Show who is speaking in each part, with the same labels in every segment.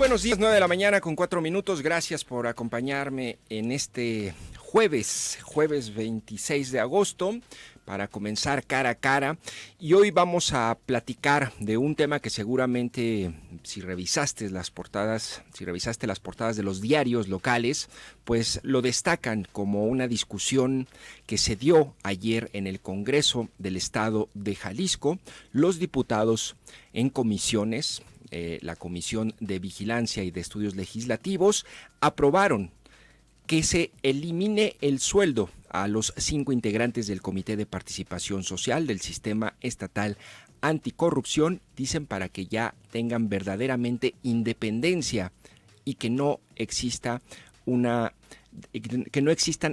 Speaker 1: Buenos días, 9 de la mañana con 4 minutos. Gracias por acompañarme en este jueves 26 de agosto, para comenzar cara a cara. Y hoy vamos a platicar de un tema que seguramente, si revisaste las portadas de los diarios locales, pues lo destacan como una discusión que se dio ayer en el Congreso del Estado de Jalisco. Los diputados en comisiones, la Comisión de Vigilancia y de Estudios Legislativos, aprobaron que se elimine el sueldo a los 5 integrantes del Comité de Participación Social del Sistema Estatal Anticorrupción, dicen, para que ya tengan verdaderamente independencia y que no existan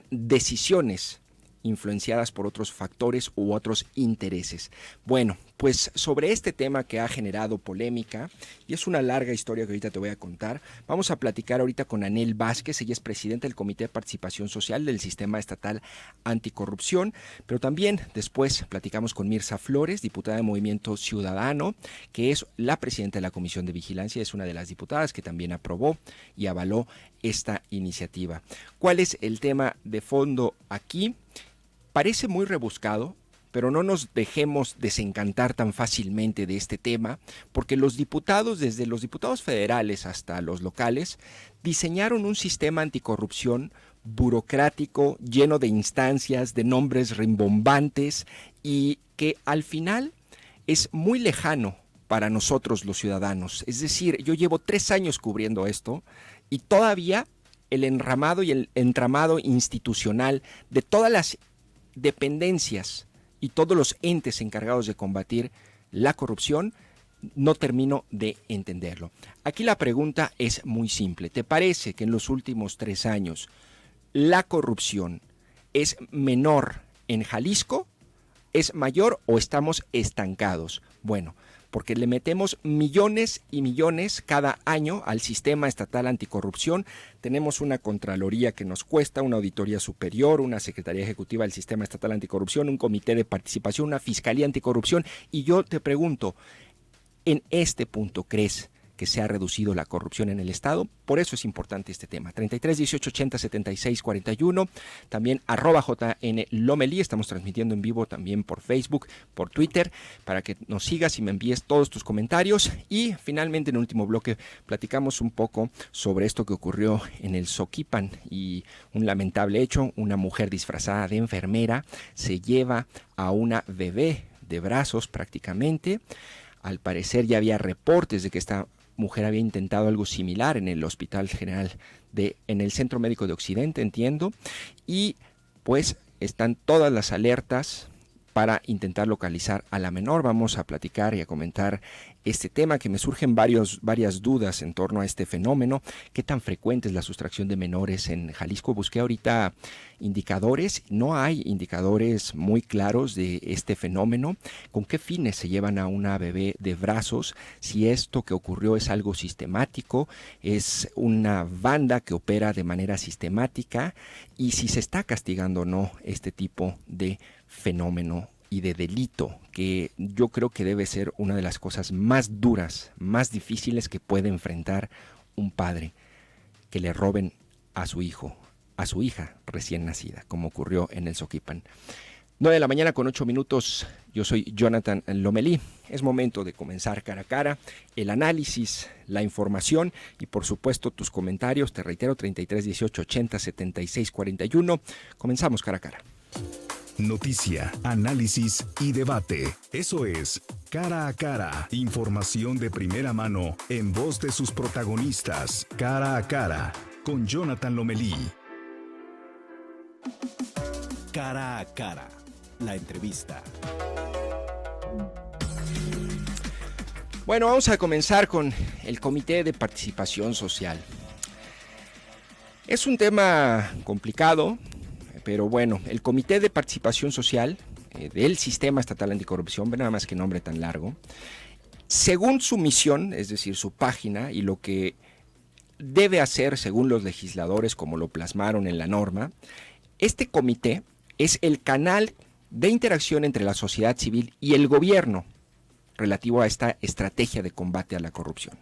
Speaker 1: decisiones influenciadas por otros factores u otros intereses. Bueno, pues sobre este tema que ha generado polémica, y es una larga historia que ahorita te voy a contar, vamos a platicar ahorita con Anel Vázquez. Ella es presidenta del Comité de Participación Social del Sistema Estatal Anticorrupción, pero también después platicamos con Mirza Flores, diputada de Movimiento Ciudadano, que es la presidenta de la Comisión de Vigilancia, es una de las diputadas que también aprobó y avaló esta iniciativa. ¿Cuál es el tema de fondo aquí? Parece muy rebuscado, pero no nos dejemos desencantar tan fácilmente de este tema, porque los diputados, desde los diputados federales hasta los locales, diseñaron un sistema anticorrupción burocrático, lleno de instancias, de nombres rimbombantes, y que al final es muy lejano para nosotros los ciudadanos. Es decir, yo llevo 3 años cubriendo esto y todavía el enramado y el entramado institucional de todas las dependencias y todos los entes encargados de combatir la corrupción, no termino de entenderlo. Aquí la pregunta es muy simple. ¿Te parece que en los últimos 3 años la corrupción es menor en Jalisco, es mayor o estamos estancados? Bueno, porque le metemos millones y millones cada año al Sistema Estatal Anticorrupción. Tenemos una Contraloría que nos cuesta, una Auditoría Superior, una Secretaría Ejecutiva del Sistema Estatal Anticorrupción, un Comité de Participación, una Fiscalía Anticorrupción. Y yo te pregunto, ¿en este punto crees que se ha reducido la corrupción en el Estado? Por eso es importante este tema. 33 18 80 76 41, también @JN Lomelí. Estamos transmitiendo en vivo también por Facebook, por Twitter, para que nos sigas y me envíes todos tus comentarios. Y finalmente, en el último bloque, platicamos un poco sobre esto que ocurrió en el Soquipan y un lamentable hecho. Una mujer disfrazada de enfermera se lleva a una bebé de brazos prácticamente. Al parecer ya había reportes de que esta mujer había intentado algo similar en el Hospital General en el Centro Médico de Occidente, entiendo, y pues están todas las alertas para intentar localizar a la menor. Vamos a platicar y a comentar este tema, que me surgen varias dudas en torno a este fenómeno. ¿Qué tan frecuente es la sustracción de menores en Jalisco? Busqué ahorita indicadores, no hay indicadores muy claros de este fenómeno. ¿Con qué fines se llevan a una bebé de brazos? Si esto que ocurrió es algo sistemático, es una banda que opera de manera sistemática, y si se está castigando o no este tipo de fenómeno y de delito, que yo creo que debe ser una de las cosas más duras, más difíciles que puede enfrentar un padre, que le roben a su hijo, a su hija recién nacida, como ocurrió en el Soquipan. 9 de la mañana con 8 minutos, yo soy Jonathan Lomelí. Es momento de comenzar cara a cara, el análisis, la información y por supuesto tus comentarios. Te reitero, 33 18 80 76 41. Comenzamos cara a cara.
Speaker 2: Noticia, análisis y debate. Eso es Cara a Cara. Información de primera mano en voz de sus protagonistas. Cara a Cara con Jonathan Lomelí. Cara a Cara. La entrevista.
Speaker 1: Bueno, vamos a comenzar con el Comité de Participación Social. Es un tema complicado, pero bueno, el Comité de Participación Social del Sistema Estatal Anticorrupción, ve nada más que nombre tan largo, según su misión, es decir, su página y lo que debe hacer según los legisladores, como lo plasmaron en la norma, este comité es el canal de interacción entre la sociedad civil y el gobierno relativo a esta estrategia de combate a la corrupción.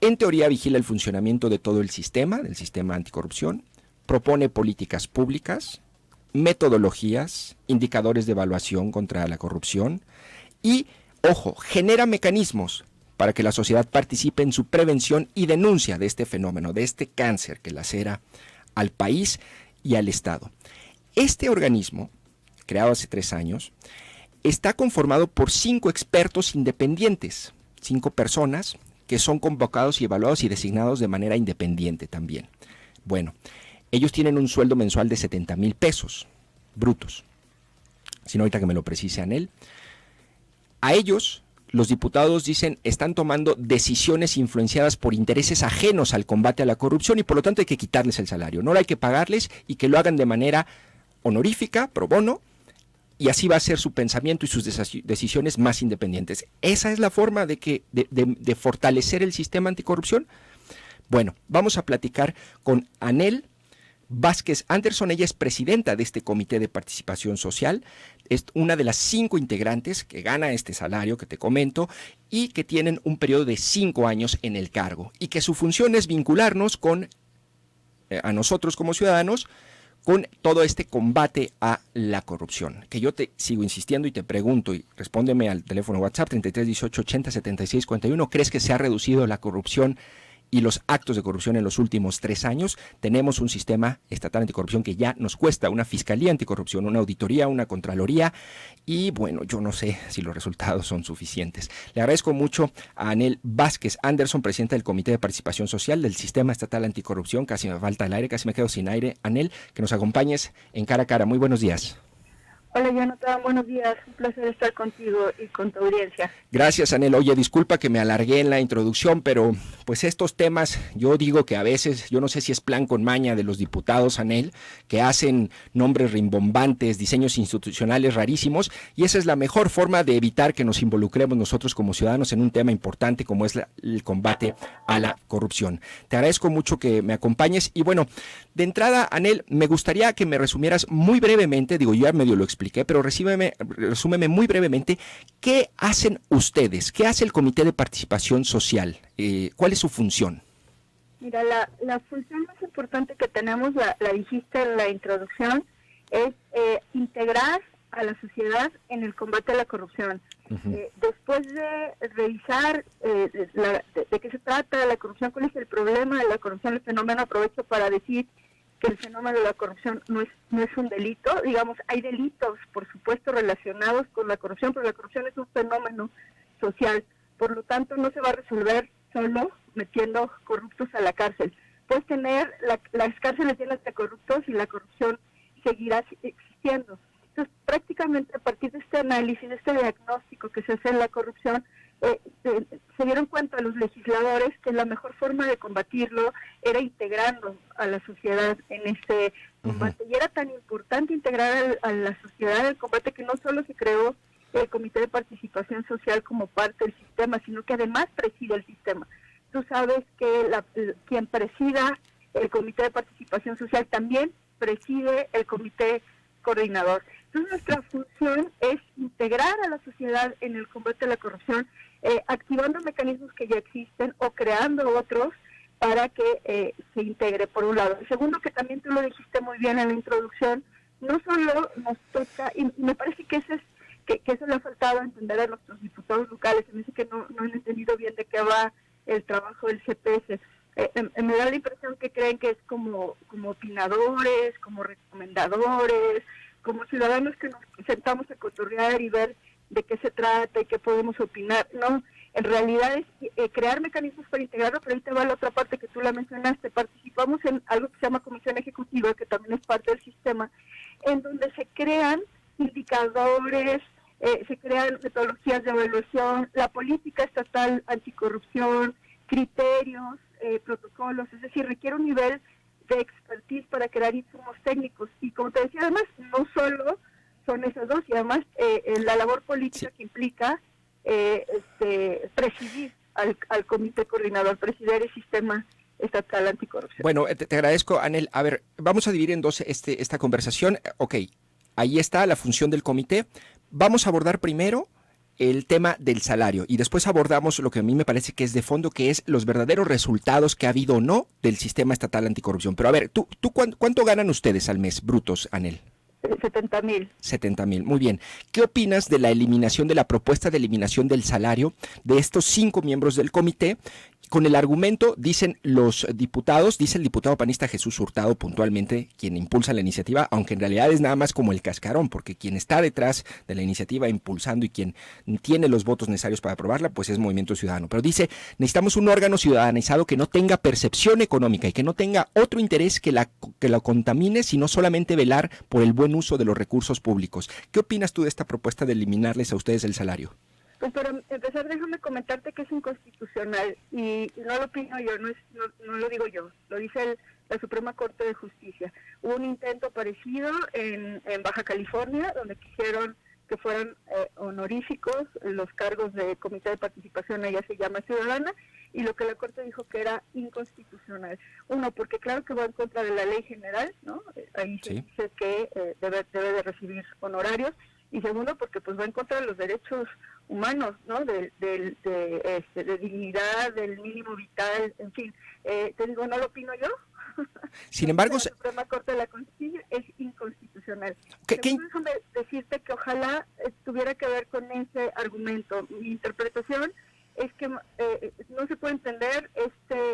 Speaker 1: En teoría vigila el funcionamiento de todo el sistema, del sistema anticorrupción, propone políticas públicas, metodologías, indicadores de evaluación contra la corrupción y, ojo, genera mecanismos para que la sociedad participe en su prevención y denuncia de este fenómeno, de este cáncer que lacera al país y al Estado. Este organismo, creado hace 3 años, está conformado por 5 expertos independientes, 5 personas que son convocados y evaluados y designados de manera independiente también. Bueno, ellos tienen un sueldo mensual de 70,000 pesos brutos. Si no, ahorita que me lo precise Anel. A ellos, los diputados dicen, están tomando decisiones influenciadas por intereses ajenos al combate a la corrupción y por lo tanto hay que quitarles el salario. No hay que pagarles y que lo hagan de manera honorífica, pro bono, y así va a ser su pensamiento y sus decisiones más independientes. ¿Esa es la forma de fortalecer el sistema anticorrupción? Bueno, vamos a platicar con Anel Vázquez Anderson. Ella es presidenta de este Comité de Participación Social, es una de las 5 integrantes que gana este salario que te comento y que tienen un periodo de 5 años en el cargo y que su función es vincularnos con, a nosotros como ciudadanos, con todo este combate a la corrupción. Que yo te sigo insistiendo y te pregunto, y respóndeme al teléfono WhatsApp 33 18 80 76 41, ¿crees que se ha reducido la corrupción y los actos de corrupción en los últimos 3 años? Tenemos un sistema estatal anticorrupción que ya nos cuesta una fiscalía anticorrupción, una auditoría, una contraloría, y bueno, yo no sé si los resultados son suficientes. Le agradezco mucho a Anel Vázquez Anderson, presidenta del Comité de Participación Social del Sistema Estatal Anticorrupción. Casi me falta el aire, casi me quedo sin aire. Anel, que nos acompañes en Cara a Cara. Muy buenos días.
Speaker 3: Hola, Jonathan, buenos días. Un placer estar contigo y con tu audiencia.
Speaker 1: Gracias, Anel. Oye, disculpa que me alargué en la introducción, pero pues estos temas, yo digo que a veces, yo no sé si es plan con maña de los diputados, Anel, que hacen nombres rimbombantes, diseños institucionales rarísimos, y esa es la mejor forma de evitar que nos involucremos nosotros como ciudadanos en un tema importante como es el combate a la corrupción. Te agradezco mucho que me acompañes y bueno, de entrada, Anel, me gustaría que me resumieras muy brevemente, digo, yo ya medio lo expliqué, pero resúmeme muy brevemente, ¿qué hacen ustedes? ¿Qué hace el Comité de Participación Social? ¿Cuál es su función?
Speaker 3: Mira, la función más importante que tenemos, la dijiste en la introducción, es integrar a la sociedad en el combate a la corrupción. Después de revisar de qué se trata la corrupción, cuál es el problema de la corrupción, el fenómeno, aprovecho para decir que el fenómeno de la corrupción no es un delito. Digamos, hay delitos, por supuesto, relacionados con la corrupción, pero la corrupción es un fenómeno social. Por lo tanto, no se va a resolver solo metiendo corruptos a la cárcel. Puedes tener las cárceles llenas de corruptos y la corrupción seguirá existiendo. Entonces, prácticamente a partir de este análisis, de este diagnóstico que se hace en la corrupción, se dieron cuenta los legisladores que la mejor forma de combatirlo era integrando a la sociedad en este combate. Y era tan importante integrar a la sociedad en el combate que no solo se creó el Comité de Participación Social como parte del sistema, sino que además preside el sistema. Tú sabes que quien presida el Comité de Participación Social también preside el Comité Coordinador. Entonces nuestra función es integrar a la sociedad en el combate a la corrupción, activando mecanismos que ya existen o creando otros para que se integre, por un lado. El segundo, que también tú lo dijiste muy bien en la introducción, no solo nos toca, y me parece que eso le ha faltado entender a nuestros diputados locales, me dice que no han entendido bien de qué va el trabajo del CPS. Me da la impresión que creen que es como opinadores, como recomendadores, como ciudadanos que nos sentamos a cotorrear y ver de qué se trata y qué podemos opinar. No, en realidad es crear mecanismos para integrarlo, pero ahorita va la otra parte que tú la mencionaste. Participamos en algo que se llama Comisión Ejecutiva, que también es parte del sistema, en donde se crean indicadores, se crean metodologías de evaluación, la política estatal anticorrupción, criterios, protocolos, es decir, requiere un nivel de expertise para crear insumos técnicos. Y como te decía, además, no solo son esas dos, y además la labor política que implica presidir al Comité Coordinador, presidir el Sistema Estatal Anticorrupción.
Speaker 1: Bueno, te agradezco, Anel. A ver, vamos a dividir en dos esta conversación. Ok, ahí está la función del comité. Vamos a abordar primero el tema del salario y después abordamos lo que a mí me parece que es de fondo, que es los verdaderos resultados que ha habido o no del sistema estatal anticorrupción. Pero a ver, ¿tú cuánto ganan ustedes al mes brutos, Anel?
Speaker 3: 70,000.
Speaker 1: 70,000, muy bien. ¿Qué opinas de la eliminación, de la propuesta de eliminación del salario de estos 5 miembros del comité? Con el argumento, dicen los diputados, dice el diputado panista Jesús Hurtado puntualmente, quien impulsa la iniciativa, aunque en realidad es nada más como el cascarón, porque quien está detrás de la iniciativa impulsando y quien tiene los votos necesarios para aprobarla, pues es Movimiento Ciudadano. Pero dice, necesitamos un órgano ciudadanizado que no tenga percepción económica y que no tenga otro interés que la contamine, sino solamente velar por el buen uso de los recursos públicos. ¿Qué opinas tú de esta propuesta de eliminarles a ustedes el salario?
Speaker 3: Pues para empezar, déjame comentarte que es inconstitucional y no lo opino yo, no lo digo yo, lo dice la Suprema Corte de Justicia. Hubo un intento parecido en Baja California, donde quisieron que fueran honoríficos los cargos de Comité de Participación, allá se llama Ciudadana, y lo que la Corte dijo que era inconstitucional. Uno, porque claro que va en contra de la ley general, ¿no? Ahí se dice que debe de recibir honorarios. Y segundo, porque pues va en contra de los derechos humanos, ¿no? De dignidad, del mínimo vital, en fin. Te digo, no lo opino yo.
Speaker 1: Sin embargo,
Speaker 3: la Suprema Corte de la Constitución es inconstitucional. Déjame decirte que ojalá tuviera que ver con ese argumento. Mi interpretación es que no se puede entender esta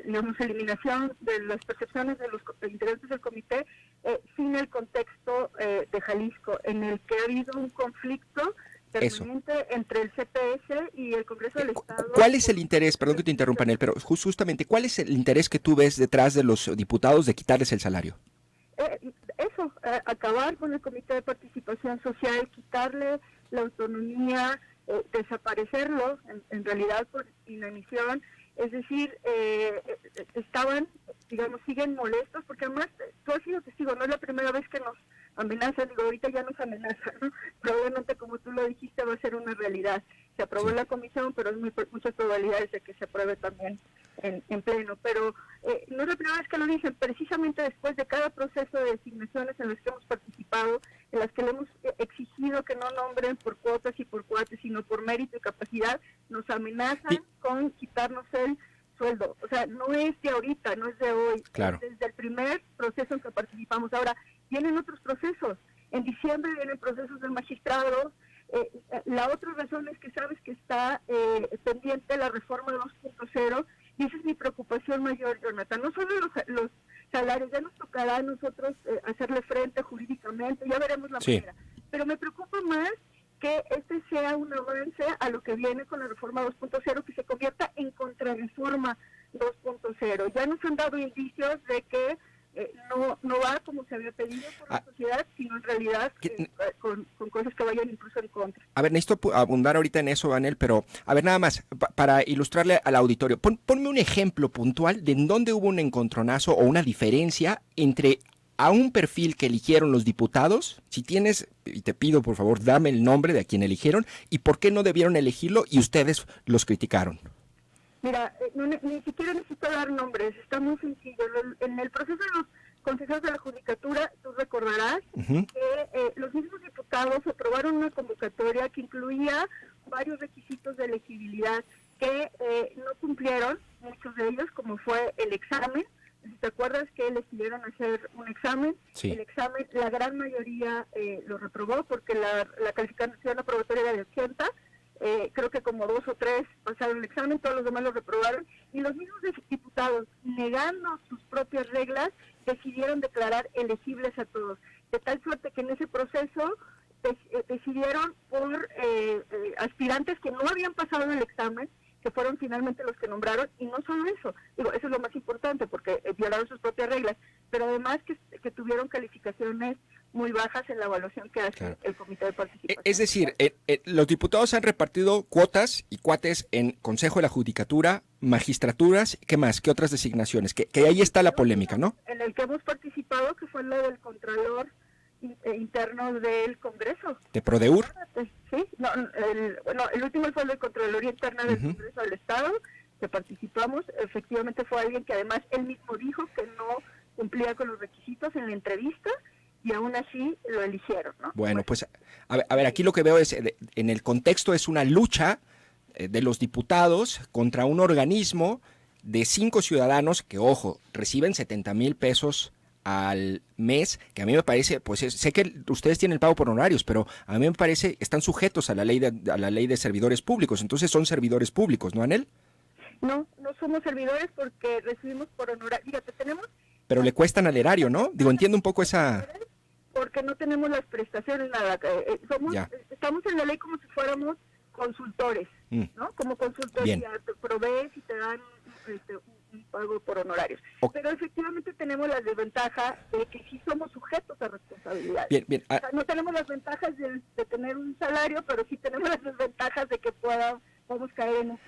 Speaker 3: digamos, eliminación de las percepciones de los integrantes del comité sin el contexto de Jalisco, en el que ha habido un conflicto permanente entre el CPS y el Congreso del Estado.
Speaker 1: ¿Cuál es el interés? Perdón que te interrumpa, Anel, pero justamente, ¿cuál es el interés que tú ves detrás de los diputados de quitarles el salario?
Speaker 3: Acabar con el Comité de Participación Social, quitarle la autonomía, desaparecerlo, en realidad por inanición, es decir, estaban, digamos, siguen molestos, porque además tú has sido testigo, no es la primera vez que nos amenazan, digo, ahorita ya nos amenazan, ¿no? Probablemente, como tú lo dijiste, va a ser una realidad. Se aprobó en la comisión, pero hay muchas probabilidades de que se apruebe también en pleno, pero no es la primera vez que lo dicen, precisamente después de cada proceso de designaciones en los que hemos participado, en las que le hemos exigido que no nombren por cuotas y por cuates, sino por mérito y capacidad, nos amenazan con quitarnos el sueldo. O sea, no es de ahorita, no es de hoy,
Speaker 1: claro.
Speaker 3: Es desde el primer proceso en que participamos. Ahora, vienen otros procesos, en diciembre vienen procesos de magistrados. La otra razón es que sabes que está pendiente la reforma 2.0, y esa es mi preocupación mayor, Jonathan. No solo los salarios, ya nos tocará a nosotros hacerle frente jurídicamente, ya veremos la manera, pero me preocupa más que este sea un avance a lo que viene con la reforma 2.0, que se convierta en contrarreforma 2.0. Ya nos han dado indicios de que no va como se había pedido por la sociedad, sino en realidad con cosas que vayan incluso en contra.
Speaker 1: A ver, necesito abundar ahorita en eso, Anel, pero a ver, nada más, para ilustrarle al auditorio, ponme un ejemplo puntual de en dónde hubo un encontronazo o una diferencia entre a un perfil que eligieron los diputados, si tienes, y te pido por favor, dame el nombre de a quien eligieron y por qué no debieron elegirlo y ustedes los criticaron.
Speaker 3: Mira, ni siquiera necesito dar nombres, está muy sencillo. En el proceso de los consejeros de la Judicatura, tú recordarás que los mismos diputados aprobaron una convocatoria que incluía varios requisitos de elegibilidad que no cumplieron, muchos de ellos, como fue el examen. ¿Te acuerdas que les pidieron hacer un examen?
Speaker 1: Sí.
Speaker 3: El examen, la gran mayoría lo reprobó porque la calificación aprobatoria era de 80. Creo que como 2 o 3 pasaron el examen, todos los demás lo reprobaron, y los mismos diputados, negando sus propias reglas, decidieron declarar elegibles a todos, de tal suerte que en ese proceso decidieron por aspirantes que no habían pasado el examen, que fueron finalmente los que nombraron, y no solo eso, digo, eso es lo más importante, porque violaron sus propias reglas, pero además que tuvieron calificaciones muy bajas en la evaluación que hace el Comité de Participación.
Speaker 1: Es decir, los diputados han repartido cuotas y cuates en Consejo de la Judicatura, magistraturas, ¿qué más? ¿Qué otras designaciones? Que ahí está la polémica, ¿no?
Speaker 3: En el que hemos participado, que fue la del Contralor Interno del Congreso.
Speaker 1: ¿De Prodeur?
Speaker 3: Sí, no, el último fue el de Contraloría Interna del Congreso del Estado, que participamos. Efectivamente fue alguien que además él mismo dijo que no cumplía con los requisitos en la entrevista, y aún así lo eligieron, ¿no?
Speaker 1: Bueno, pues A ver, aquí lo que veo es, en el contexto es una lucha de los diputados contra un organismo de 5 ciudadanos que, ojo, reciben 70,000 pesos al mes, que a mí me parece, pues sé que ustedes tienen el pago por honorarios, pero a mí me parece están sujetos a la ley de servidores públicos, entonces son servidores públicos, ¿no, Anel?
Speaker 3: No, no somos servidores porque recibimos por honorario. Fíjate, tenemos...
Speaker 1: Pero le cuestan al erario, ¿no? Digo, entiendo un poco esa...
Speaker 3: Porque no tenemos las prestaciones, nada. Estamos en la ley como si fuéramos consultores, ¿no? Como consultoría, te provees y te dan un pago por honorarios. Okay. Pero efectivamente tenemos la desventaja de que sí somos sujetos a responsabilidades.
Speaker 1: Bien.
Speaker 3: O sea, no tenemos las ventajas de tener un salario, pero sí tenemos las desventajas de que podamos caer en un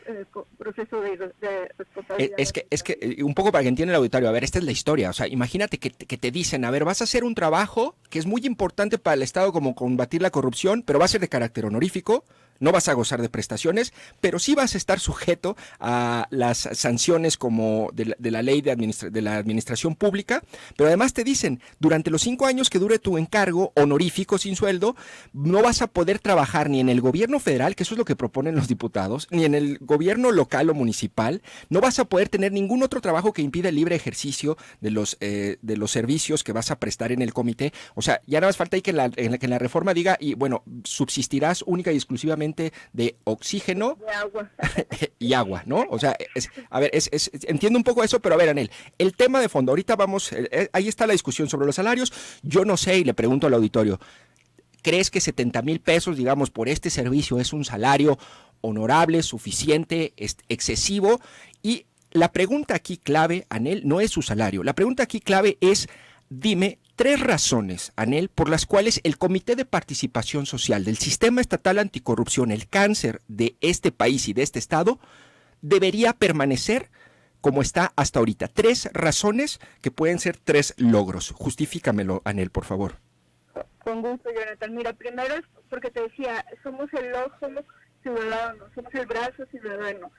Speaker 3: proceso de responsabilidad.
Speaker 1: Es que un poco para que entienda el auditorio, a ver, esta es la historia, o sea, imagínate que te dicen, a ver, vas a hacer un trabajo que es muy importante para el Estado como combatir la corrupción, pero va a ser de carácter honorífico, no vas a gozar de prestaciones, pero sí vas a estar sujeto a las sanciones como de la ley de la administración pública, pero además te dicen, durante los 5 años que dure tu encargo honorífico sin sueldo, no vas a poder trabajar ni en el gobierno federal, que eso es lo que proponen los diputados, ni en el gobierno local o municipal, no vas a poder tener ningún otro trabajo que impida el libre ejercicio de los servicios que vas a prestar en el comité. O sea, ya nada más falta ahí que en la reforma diga, y bueno, subsistirás única y exclusivamente de oxígeno
Speaker 3: de agua.
Speaker 1: y agua, ¿no? O sea, entiendo un poco eso, pero a ver, Anel, el tema de fondo, ahorita vamos, ahí está la discusión sobre los salarios, yo no sé y le pregunto al auditorio, ¿crees que 70,000 pesos, digamos, por este servicio es un salario honorable, suficiente, excesivo? Y la pregunta aquí clave, Anel, no es su salario, la pregunta aquí clave es, dime 3 razones, Anel, por las cuales el Comité de Participación Social del Sistema Estatal Anticorrupción, el cáncer de este país y de este estado, debería permanecer como está hasta ahorita. 3 razones que pueden ser 3 logros. Justifícamelo, Anel, por favor.
Speaker 3: Con gusto, Jonathan. Mira, primero es porque te decía, somos el ojo ciudadano, somos el brazo ciudadano.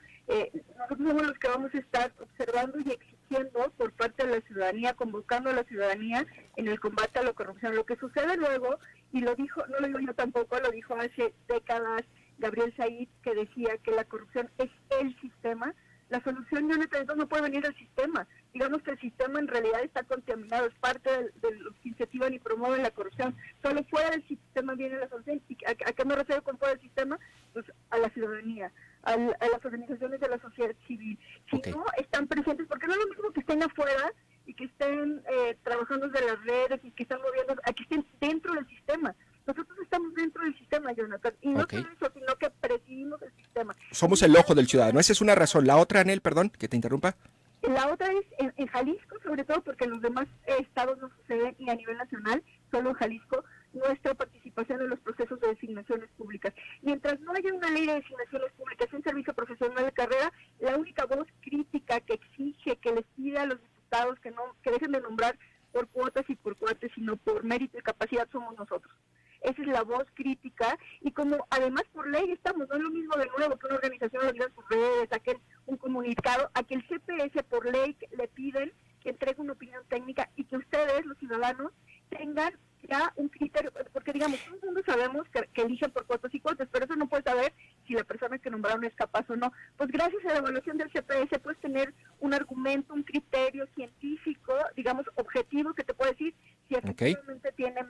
Speaker 3: Nosotros somos los que vamos a estar observando y exigiendo por parte de la ciudadanía, convocando a la ciudadanía en el combate a la corrupción. Lo que sucede luego, y lo dijo, no lo digo yo tampoco, lo dijo hace décadas Gabriel Said, que decía que la corrupción es el sistema. La solución, Jonathan, entonces no puede venir del sistema. Digamos que el sistema en realidad está contaminado, es parte de los que incentivan y promueven la corrupción. Solo fuera del sistema viene la solución. ¿Y a qué me refiero con fuera del sistema? Pues a la ciudadanía, a las organizaciones de la sociedad civil. Si no están presentes, porque no es lo mismo que estén afuera y que estén trabajando desde las redes y que están moviendo, a que estén dentro del sistema. Nosotros estamos dentro del sistema, Jonathan, y no solo eso, sino que presidimos el sistema.
Speaker 1: Somos el ojo del ciudadano, esa es una razón. La otra, Anel, perdón, que te interrumpa.
Speaker 3: La otra es en Jalisco, sobre todo porque en los demás estados no sucede, y a nivel nacional, solo en Jalisco, nuestra participación en los procesos de designaciones públicas. Mientras no haya una ley de designaciones públicas, un servicio profesional de carrera, la única voz crítica que exige, que les pide a los diputados que dejen de nombrar por cuotas y por cuates, sino por mérito y capacidad, somos nosotros. Esa es la voz crítica, y como además por ley estamos, no es lo mismo de nuevo que una organización lo diga en sus redes, a que un comunicado, a que el CPS por ley le piden que entregue una opinión técnica y que ustedes, los ciudadanos, tengan ya un criterio, porque digamos, todo el mundo sabemos que eligen por cuotas y cuotas, pero eso no puede saber si la persona que nombraron es capaz o no. Pues gracias a la evaluación del CPS puedes tener un argumento, un criterio científico, digamos, objetivo, que te puede decir si efectivamente tiene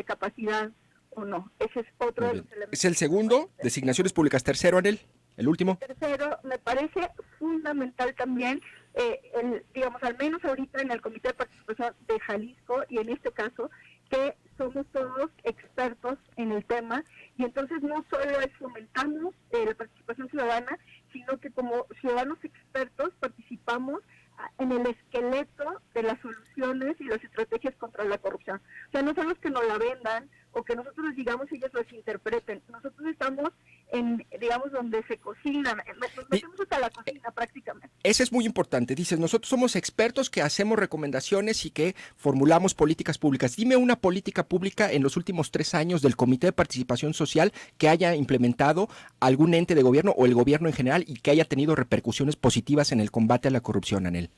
Speaker 3: capacidad o no. Ese es otro de los elementos.
Speaker 1: ¿Es el segundo? Designaciones públicas. Tercero, Anel, el último.
Speaker 3: Tercero, me parece fundamental también, digamos, al menos ahorita en el Comité de Participación de Jalisco, y en este caso, que somos todos expertos en el tema, y entonces no solo es fomentamos la participación ciudadana, sino que como ciudadanos expertos participamos en el esqueleto de las soluciones y las estrategias contra la corrupción. O sea, no son los que nos la vendan o que nosotros les digamos y ellos las interpreten. Nosotros estamos en, digamos, donde se cocina, nos metemos hasta la cocina prácticamente.
Speaker 1: Eso es muy importante. Dices, nosotros somos expertos que hacemos recomendaciones y que formulamos políticas públicas. Dime una política pública en los últimos 3 años del Comité de Participación Social que haya implementado algún ente de gobierno o el gobierno en general y que haya tenido repercusiones positivas en el combate a la corrupción, Anel.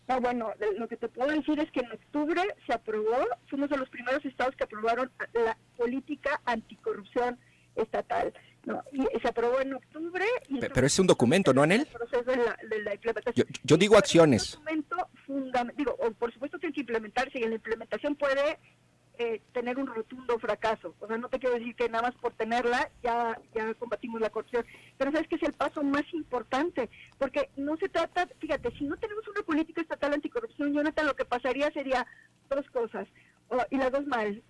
Speaker 3: No, bueno, lo que te puedo decir es que en octubre se aprobó, fuimos de los primeros estados que aprobaron la política anticorrupción estatal, ¿no? Y se aprobó en octubre. Y
Speaker 1: pero es un documento, ¿no, Anel?
Speaker 3: El proceso de la implementación.
Speaker 1: Yo digo acciones.
Speaker 3: Es un documento fundamental, por supuesto tiene que implementarse, y en la implementación puede tener un rotundo fracaso. O sea, no te quiero decir que nada más por tenerla ya combatimos la corrupción, pero sabes que es el paso más importante, porque no se trata, fíjate, si no tenemos una política estatal anticorrupción, Jonathan, lo que pasaría sería dos cosas, y las dos mal,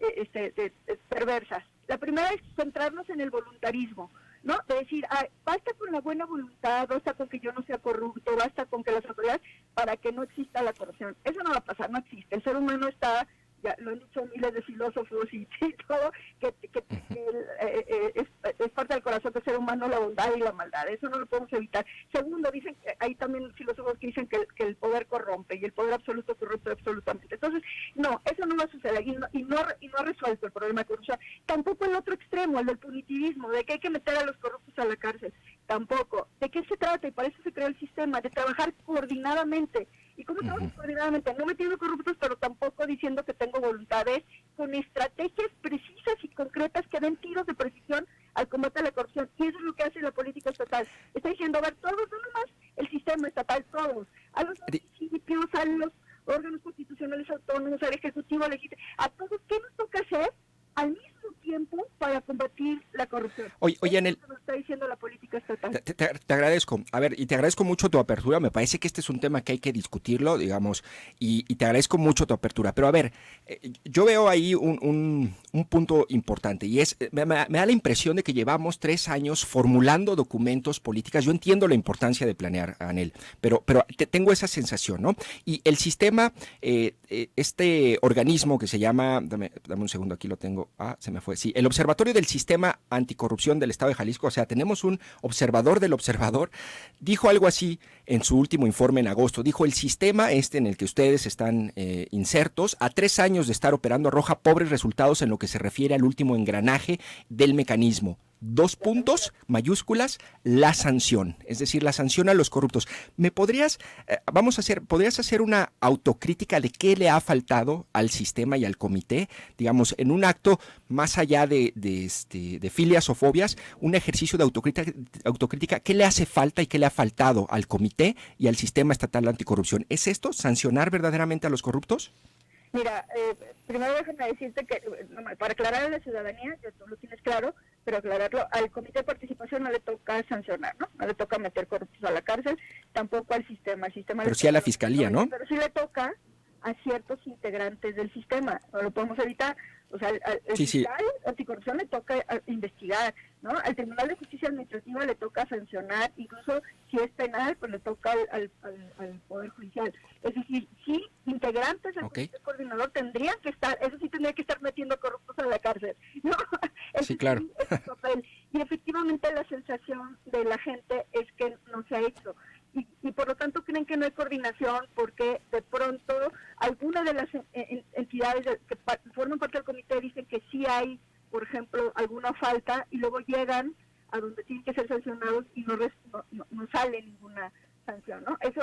Speaker 3: perversas. La primera es centrarnos en el voluntarismo, ¿no? De decir, basta con la buena voluntad, basta con que yo no sea corrupto, basta con que las autoridades, para que no exista la corrupción. Eso no va a pasar, no existe. El ser humano está, ya lo han dicho miles de filósofos y todo, que es parte del corazón del ser humano la bondad y la maldad. Eso no lo podemos evitar. Segundo, dicen, hay también filósofos que dicen que el poder corrompe y el poder absoluto corrompe absolutamente. Entonces, no, eso no va a suceder y no ha resuelto el problema de corrupción. Tampoco el otro extremo, el del punitivismo, de que hay que meter a los corruptos a la cárcel. Tampoco. ¿De qué se trata? Y para eso se creó el sistema, de trabajar coordinadamente. ¿Y cómo trabajamos coordinadamente? No metiendo corruptos, pero tampoco diciendo que tengo voluntades, con estrategias precisas y concretas que den tiros de precisión al combate a la corrupción. Y eso es lo que hace la política estatal. Está diciendo, a ver, todos, no nomás el sistema estatal, todos, a los municipios, a los órganos constitucionales autónomos, al Ejecutivo, al Legislativo, a todos, ¿qué nos toca hacer al mismo tiempo para combatir la corrupción?
Speaker 1: Oye, Anel,
Speaker 3: eso nos está diciendo la política estatal.
Speaker 1: Te agradezco. A ver, y te agradezco mucho tu apertura. Me parece que este es un tema que hay que discutirlo, digamos, y te agradezco mucho tu apertura. Pero a ver, yo veo ahí un punto importante, y es, me da la impresión de que llevamos 3 años formulando documentos, políticas. Yo entiendo la importancia de planear, Anel, pero tengo esa sensación, ¿no? Y el sistema, este organismo que se llama, dame un segundo, aquí lo tengo, se me fue, sí, el Observatorio del Sistema Anticorrupción del Estado de Jalisco, o sea, tenemos un observador del observador, dijo algo así en su último informe en agosto, dijo, el sistema en el que ustedes están insertos, a 3 años de estar operando, arroja pobres resultados en lo que se refiere al último engranaje del mecanismo. 2 puntos, mayúsculas, la sanción, es decir, la sanción a los corruptos. ¿Podrías hacer una autocrítica de qué le ha faltado al sistema y al comité? Digamos, en un acto más allá de filias o fobias, un ejercicio de autocrítica, ¿qué le hace falta y qué le ha faltado al comité y al sistema estatal anticorrupción? ¿Es esto, sancionar verdaderamente a los corruptos?
Speaker 3: Mira, primero déjame decirte que, para aclarar a la ciudadanía, ya tú lo tienes claro, pero aclararlo, al comité de participación no le toca sancionar, ¿no? No le toca meter corruptos a la cárcel, tampoco al sistema.
Speaker 1: Pero sí a la fiscalía, ¿no?
Speaker 3: Pero sí le toca a ciertos integrantes del sistema, no lo podemos evitar. O sea, al fiscal anticorrupción le toca investigar, ¿no? Al Tribunal de Justicia Administrativa le toca sancionar, incluso si es penal, pues le toca al Poder Judicial. Es decir, sí, integrantes del comité coordinador tendrían que estar, eso sí tendría que estar metiendo corruptos a la cárcel, ¿no?
Speaker 1: Sí, claro.
Speaker 3: Es su papel. Y efectivamente la sensación de la gente es que no se ha hecho. Y por lo tanto creen que no hay coordinación porque de pronto algunas de las entidades que forman parte del comité dicen que sí hay, por ejemplo, alguna falta y luego llegan a donde tienen que ser sancionados y no sale ninguna sanción, ¿no? Eso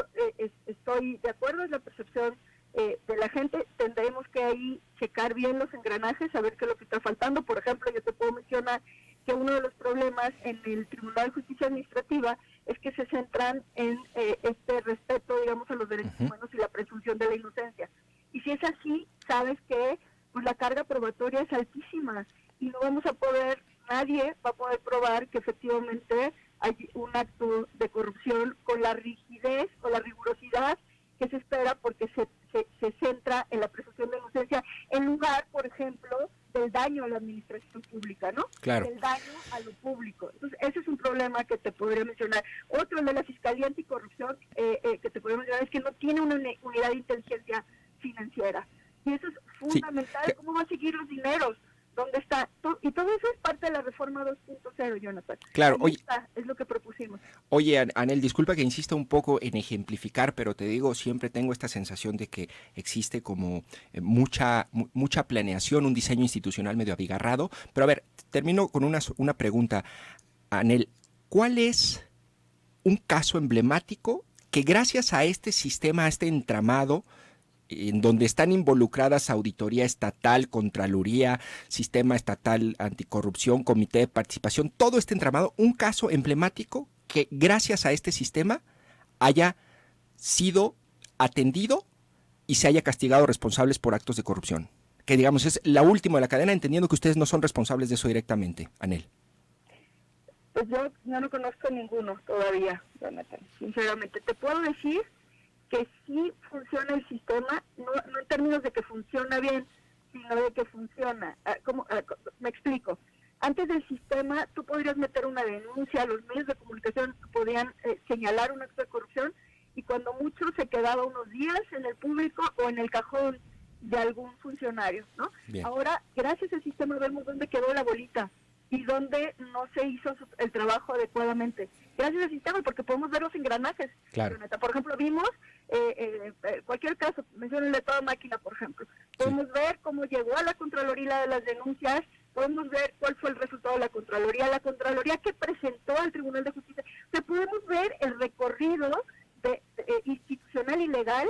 Speaker 3: estoy de acuerdo, es la percepción de la gente. Tendremos que ahí checar bien los engranajes, saber qué es lo que está faltando. Por ejemplo, yo te puedo mencionar que uno de los problemas en el Tribunal de Justicia Administrativa es que se centran en este respeto, digamos, a los derechos humanos y la presunción de la inocencia. Y si es así, sabes que pues la carga probatoria es altísima y no vamos a poder, nadie va a poder probar que efectivamente hay un acto de corrupción con la rigidez o la rigurosidad que se espera, porque se centra en la presunción de inocencia en lugar, por ejemplo, del daño a la administración pública, ¿no?
Speaker 1: Claro.
Speaker 3: Del daño a lo público. Entonces, ese es un problema que te podría mencionar. Otro, el de la Fiscalía Anticorrupción, que te podría mencionar, es que no tiene una unidad de inteligencia financiera. Y eso es fundamental.
Speaker 1: Sí.
Speaker 3: ¿Cómo va a seguir los dineros? ¿Dónde está? Y todo eso es parte de la reforma 2.0, Jonathan.
Speaker 1: Claro,
Speaker 3: oye, es lo que propusimos.
Speaker 1: Oye, Anel, disculpa que insista un poco en ejemplificar, pero te digo, siempre tengo esta sensación de que existe como mucha planeación, un diseño institucional medio abigarrado. Pero a ver, termino con una pregunta. Anel, ¿cuál es un caso emblemático que gracias a este sistema, a este entramado, en donde están involucradas Auditoría Estatal, Contraloría, Sistema Estatal Anticorrupción, Comité de Participación, todo este entramado, un caso emblemático que gracias a este sistema haya sido atendido y se haya castigado responsables por actos de corrupción. Que digamos es la última de la cadena, entendiendo que ustedes no son responsables de eso directamente, Anel.
Speaker 3: Pues yo no conozco ninguno todavía, Jonathan. Sinceramente, te puedo decir que sí funciona el sistema, no en términos de que funciona bien, sino de que funciona. Me explico. Antes del sistema, tú podrías meter una denuncia, los medios de comunicación podían señalar un acto de corrupción, y cuando mucho se quedaba unos días en el público o en el cajón de algún funcionario, ¿no? Bien. Ahora, gracias al sistema, vemos dónde quedó la bolita y dónde no se hizo el trabajo adecuadamente. Gracias al sistema, porque podemos ver los engranajes.
Speaker 1: Claro.
Speaker 3: Por ejemplo, vimos cualquier caso, mencionen de toda máquina, por ejemplo. Podemos ver cómo llegó a la Contraloría de las denuncias, podemos ver cuál fue el resultado de la Contraloría que presentó al Tribunal de Justicia. O sea, podemos ver el recorrido institucional y legal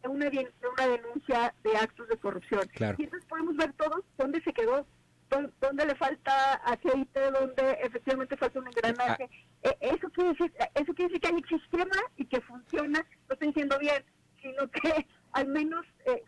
Speaker 3: de una denuncia de actos de corrupción.
Speaker 1: Claro.
Speaker 3: Y entonces podemos ver todos dónde se quedó, dónde le falta aceite, dónde efectivamente falta un engranaje. Eso quiere decir que hay un sistema y que funciona. No estoy diciendo bien, sino que al menos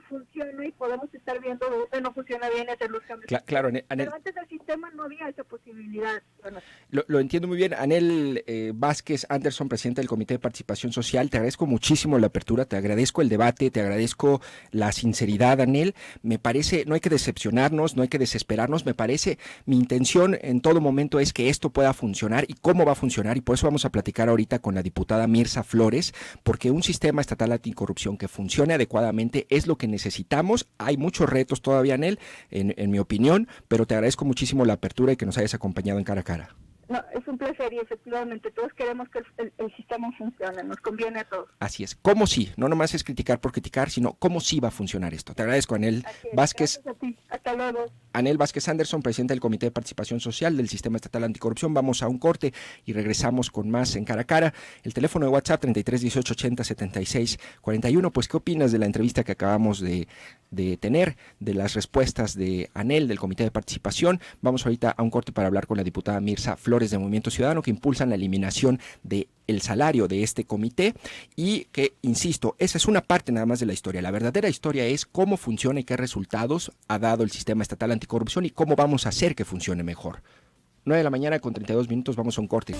Speaker 3: funciona y podemos estar viendo dónde no funciona bien y hacer los cambios.
Speaker 1: Claro,
Speaker 3: Pero antes del sistema no había esa posibilidad. Bueno.
Speaker 1: Lo entiendo muy bien. Anel Vázquez Anderson, presidente del Comité de Participación Social, te agradezco muchísimo la apertura, te agradezco el debate, te agradezco la sinceridad, Anel. Me parece, no hay que decepcionarnos, no hay que desesperarnos, me parece, mi intención en todo momento es que esto pueda funcionar y cómo va a funcionar, y por eso vamos a platicar ahorita con la diputada Mirza Flores, porque un sistema estatal anticorrupción que funcione adecuadamente es lo que necesitamos. Hay muchos retos todavía en él, en mi opinión, pero te agradezco muchísimo la apertura y que nos hayas acompañado en Cara a Cara.
Speaker 3: No, es un placer y efectivamente todos queremos que el sistema funcione, nos conviene a todos.
Speaker 1: Así es, cómo sí, no nomás es criticar por criticar, sino cómo sí va a funcionar esto. Te agradezco, Anel Vázquez.
Speaker 3: Gracias a ti, hasta luego.
Speaker 1: Anel Vázquez Anderson, presidente del Comité de Participación Social del Sistema Estatal Anticorrupción. Vamos a un corte y regresamos con más en Cara a Cara. El teléfono de WhatsApp 33 18 80 76 41. Pues, ¿qué opinas de la entrevista que acabamos de tener, de las respuestas de Anel, del Comité de Participación? Vamos ahorita a un corte para hablar con la diputada Mirza Flores de Movimiento Ciudadano, que impulsan la eliminación del salario de este comité y que, insisto, esa es una parte nada más de la historia. La verdadera historia es cómo funciona y qué resultados ha dado el sistema estatal anticorrupción y cómo vamos a hacer que funcione mejor. 9 de la mañana con 32 minutos, vamos a un corte.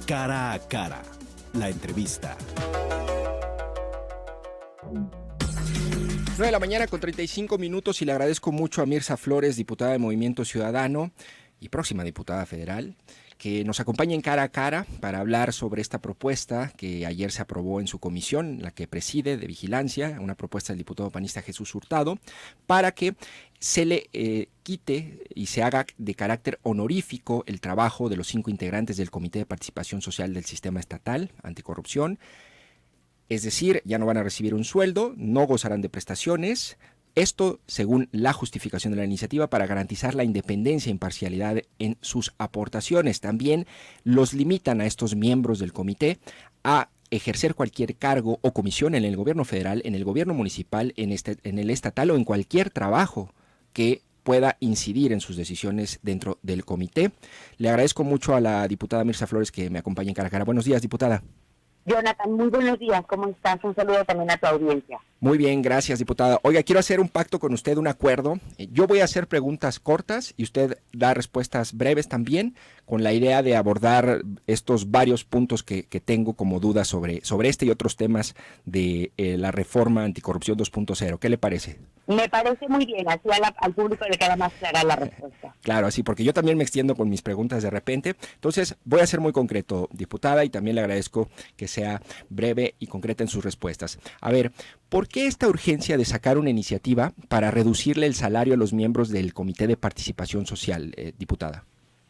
Speaker 2: Cara a Cara, la entrevista.
Speaker 1: 9 de la mañana con 35 minutos y le agradezco mucho a Mirza Flores, diputada de Movimiento Ciudadano y próxima diputada federal, que nos acompaña en Cara a Cara para hablar sobre esta propuesta que ayer se aprobó en su comisión, la que preside de vigilancia, una propuesta del diputado panista Jesús Hurtado, para que se le quite y se haga de carácter honorífico el trabajo de los 5 integrantes del Comité de Participación Social del Sistema Estatal Anticorrupción. Es decir, ya no van a recibir un sueldo, no gozarán de prestaciones. Esto según la justificación de la iniciativa para garantizar la independencia e imparcialidad en sus aportaciones. También los limitan a estos miembros del comité a ejercer cualquier cargo o comisión en el gobierno federal, en el gobierno municipal, en el estatal o en cualquier trabajo que pueda incidir en sus decisiones dentro del comité. Le agradezco mucho a la diputada Mirza Flores que me acompaña en Cara a Cara. Buenos días, diputada.
Speaker 4: Jonathan, muy buenos días, ¿cómo estás? Un saludo también a tu audiencia.
Speaker 1: Muy bien, gracias, diputada. Oiga, quiero hacer un pacto con usted, un acuerdo. Yo voy a hacer preguntas cortas y usted da respuestas breves también, con la idea de abordar estos varios puntos que tengo como dudas sobre este y otros temas de la reforma anticorrupción 2.0. ¿Qué le parece?
Speaker 4: Me parece muy bien, así al público le queda más clara la respuesta.
Speaker 1: Claro, así, porque yo también me extiendo con mis preguntas de repente. Entonces, voy a ser muy concreto, diputada, y también le agradezco que sea breve y concreta en sus respuestas. A ver, ¿por qué esta urgencia de sacar una iniciativa para reducirle el salario a los miembros del Comité de Participación Social, diputada?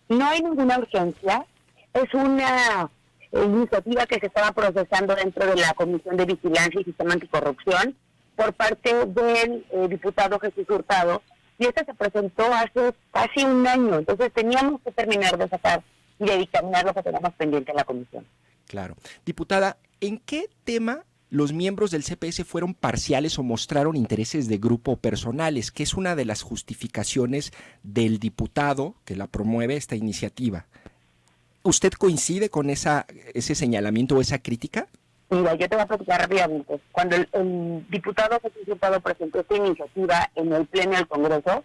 Speaker 4: No hay ninguna urgencia, es una iniciativa que se estaba procesando dentro de la Comisión de Vigilancia y Sistema Anticorrupción por parte del diputado Jesús Hurtado, y esta se presentó hace casi un año, entonces teníamos que terminar de sacar y de dictaminar lo que tenemos pendiente en la comisión.
Speaker 1: Claro. Diputada, ¿en qué tema los miembros del CPS fueron parciales o mostraron intereses de grupo personales? Que es una de las justificaciones del diputado que la promueve esta iniciativa. ¿Usted coincide con ese señalamiento o esa crítica?
Speaker 4: Mira, yo te voy a platicar rápidamente. Cuando el diputado participado presentó esta iniciativa en el Pleno del Congreso,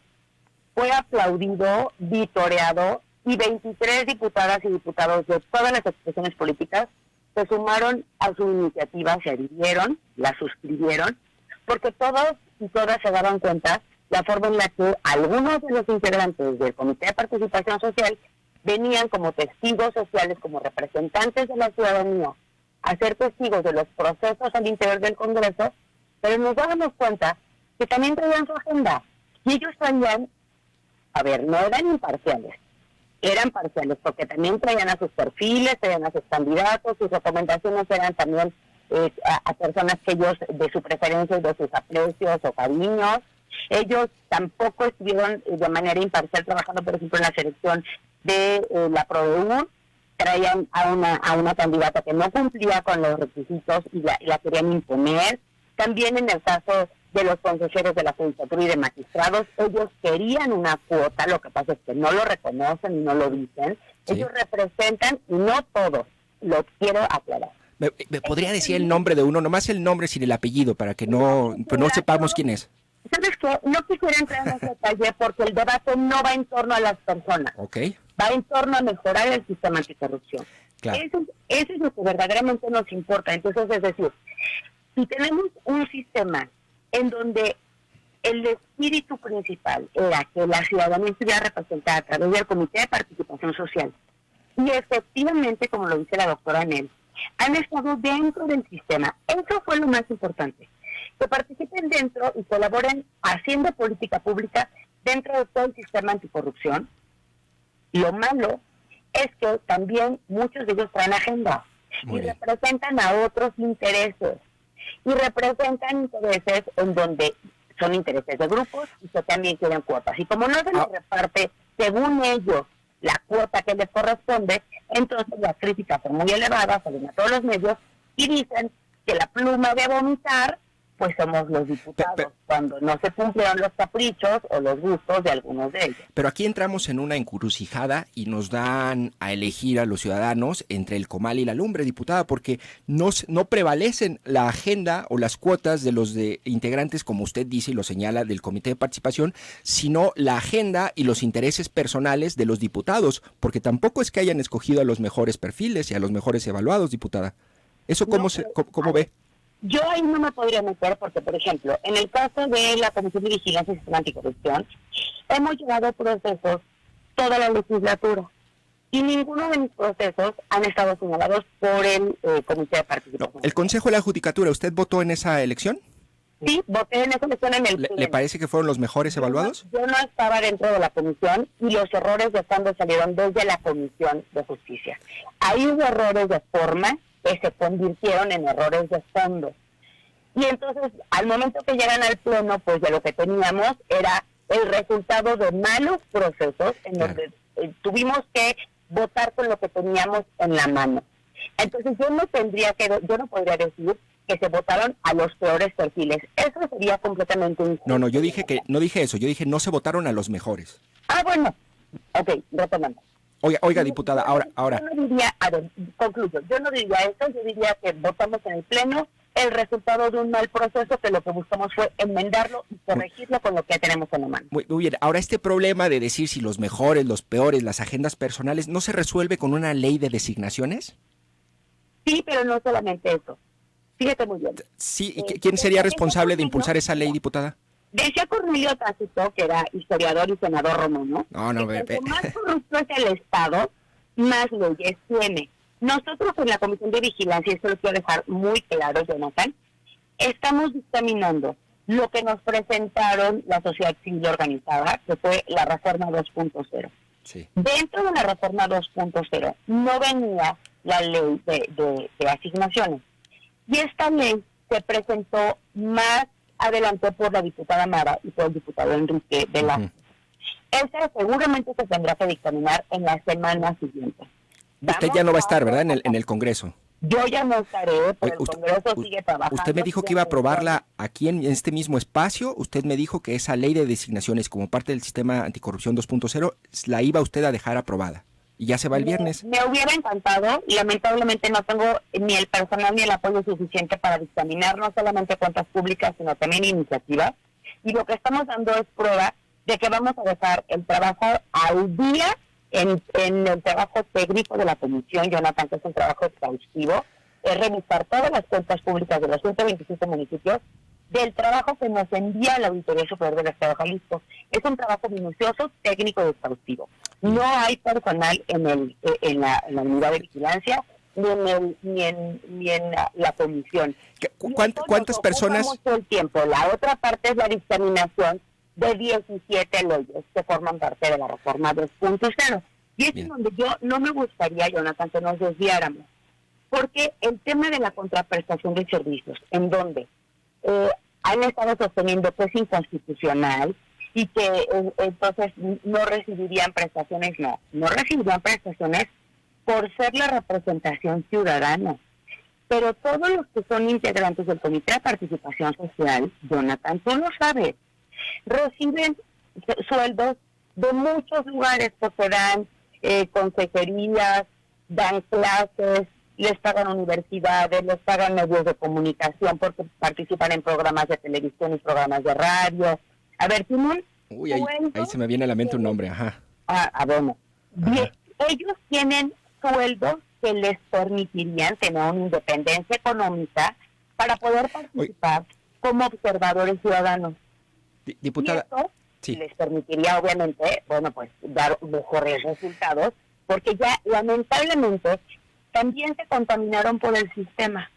Speaker 4: fue aplaudido, vitoreado, y 23 diputadas y diputados de todas las expresiones políticas se sumaron a su iniciativa, se adhirieron, la suscribieron, porque todos y todas se daban cuenta la forma en la que algunos de los integrantes del Comité de Participación Social venían como testigos sociales, como representantes de la ciudadanía, a ser testigos de los procesos al interior del Congreso, pero nos dábamos cuenta que también traían su agenda. Y ellos traían, no eran imparciales, eran parciales, porque también traían a sus perfiles, traían a sus candidatos, sus recomendaciones eran también a personas que ellos, de su preferencia y de sus aprecios o cariños. Ellos tampoco estuvieron de manera imparcial trabajando, por ejemplo, en la selección de la PRODEU. Traían a una candidata que no cumplía con los requisitos y la querían imponer. También en el caso de los consejeros de la Judicatura y de magistrados, ellos querían una cuota, lo que pasa es que no lo reconocen y no lo dicen. Sí. Ellos representan, y no todos, lo quiero aclarar.
Speaker 1: ¿Me podría decir el nombre de uno, nomás el nombre sin el apellido, para que no sepamos quién es?
Speaker 4: ¿Sabes qué? No quisiera entrar en ese detalle porque el debate no va en torno a las personas.
Speaker 1: Okay.
Speaker 4: Va en torno a mejorar el sistema anticorrupción.
Speaker 1: Claro.
Speaker 4: Eso es lo que verdaderamente nos importa. Entonces, es decir, si tenemos un sistema en donde el espíritu principal era que la ciudadanía estuviera representada a través del Comité de Participación Social, y efectivamente, como lo dice la doctora Anel, han estado dentro del sistema. Eso fue lo más importante. Que participen dentro y colaboren haciendo política pública dentro de todo el sistema anticorrupción. Lo malo es que también muchos de ellos traen agenda y representan a otros intereses. Y representan intereses en donde son intereses de grupos y que también quieren cuotas. Y como no se les reparte, según ellos, la cuota que les corresponde, entonces las críticas son muy elevadas, salen a todos los medios y dicen que la pluma de vomitar, pues somos los diputados, cuando no se cumplieron los caprichos o los gustos de algunos de ellos.
Speaker 1: Pero aquí entramos en una encrucijada y nos dan a elegir a los ciudadanos entre el comal y la lumbre, diputada, porque no prevalecen la agenda o las cuotas de los integrantes, como usted dice y lo señala, del Comité de Participación, sino la agenda y los intereses personales de los diputados, porque tampoco es que hayan escogido a los mejores perfiles y a los mejores evaluados, diputada. ¿Eso cómo ve?
Speaker 4: Yo ahí no me podría meter porque, por ejemplo, en el caso de la Comisión de Vigilancia y Sistema Anticorrupción, hemos llevado procesos toda la legislatura y ninguno de mis procesos han estado señalados por el Comité de Participación.
Speaker 1: No. ¿El Consejo de la Judicatura, usted votó en esa elección?
Speaker 4: Sí, voté en esa elección en el
Speaker 1: ¿Le parece que fueron los mejores evaluados?
Speaker 4: Yo no estaba dentro de la comisión y los errores de fondo salieron desde la Comisión de Justicia. Ahí hubo errores de forma que se convirtieron en errores de fondo. Y entonces, al momento que llegan al pleno, pues de lo que teníamos era el resultado de malos procesos en donde tuvimos que votar con lo que teníamos en la mano. Entonces, yo no podría decir que se votaron a los peores perfiles. Eso sería completamente injusto.
Speaker 1: No, yo dije que no dije eso, yo dije no se votaron a los mejores.
Speaker 4: Bueno. Ok, retomando.
Speaker 1: Oiga, diputada, ahora.
Speaker 4: Yo no diría, concluyo, yo no diría eso, yo diría que votamos en el Pleno el resultado de un mal proceso, que lo que buscamos fue enmendarlo y corregirlo con lo que tenemos en la mano.
Speaker 1: Muy bien, ahora este problema de decir si los mejores, los peores, las agendas personales, ¿no se resuelve con una ley de designaciones?
Speaker 4: Sí, pero no solamente eso. Fíjate muy bien.
Speaker 1: Sí, ¿quién sería responsable de impulsar esa ley, diputada?
Speaker 4: Decía Cornelio Tácito, que era historiador y senador romano, que más corrupto es el Estado, más leyes tiene. Nosotros en la Comisión de Vigilancia, y esto lo quiero dejar muy claro, Jonathan, estamos dictaminando lo que nos presentaron la sociedad civil organizada, que fue la Reforma 2.0.
Speaker 1: Sí.
Speaker 4: Dentro de la Reforma 2.0 no venía la ley de asignaciones. Y esta ley se presentó más adelante por la diputada Mara y por el diputado Enrique Velázquez. Esa seguramente se tendrá que dictaminar en la semana siguiente.
Speaker 1: Usted ya no va a estar, ¿verdad? En el Congreso.
Speaker 4: Yo ya no estaré, pero
Speaker 1: Oye,
Speaker 4: el Congreso sigue trabajando.
Speaker 1: Usted me dijo que iba a aprobarla aquí en este mismo espacio. Usted me dijo que esa ley de designaciones como parte del sistema anticorrupción 2.0 la iba usted a dejar aprobada. Y ya se va el viernes.
Speaker 4: Me hubiera encantado y lamentablemente no tengo ni el personal ni el apoyo suficiente para dictaminar no solamente cuentas públicas, sino también iniciativas. Y lo que estamos dando es prueba de que vamos a dejar el trabajo al día en el trabajo técnico de la comisión, Jonathan, que es un trabajo exhaustivo, es revisar todas las cuentas públicas de los 125 municipios del trabajo que nos envía la Auditoría Superior del Estado de Jalisco. Es un trabajo minucioso, técnico y exhaustivo. No hay personal en la unidad de vigilancia ni en la comisión.
Speaker 1: ¿Cuántas personas?
Speaker 4: Todo el tiempo. La otra parte es la dictaminación de 17 leyes que forman parte de la reforma 2.0. Y es donde yo no me gustaría, Jonathan, que nos desviáramos. Porque el tema de la contraprestación de servicios, en donde han estado sosteniendo que es inconstitucional y que entonces no recibirían prestaciones, no recibirían prestaciones por ser la representación ciudadana. Pero todos los que son integrantes del Comité de Participación Social, Jonathan, tú lo sabes, reciben sueldos de muchos lugares, porque dan consejerías, dan clases, les pagan universidades, les pagan medios de comunicación porque participan en programas de televisión y programas de radio. A ver, Timón.
Speaker 1: Uy, ahí se me viene a la mente un nombre, ajá.
Speaker 4: Bueno. Ellos tienen sueldos que les permitirían tener una independencia económica para poder participar como observadores ciudadanos.
Speaker 1: Diputada,
Speaker 4: y eso
Speaker 1: sí.
Speaker 4: Les permitiría, obviamente, dar mejores resultados, porque ya, lamentablemente, también se contaminaron por el sistema.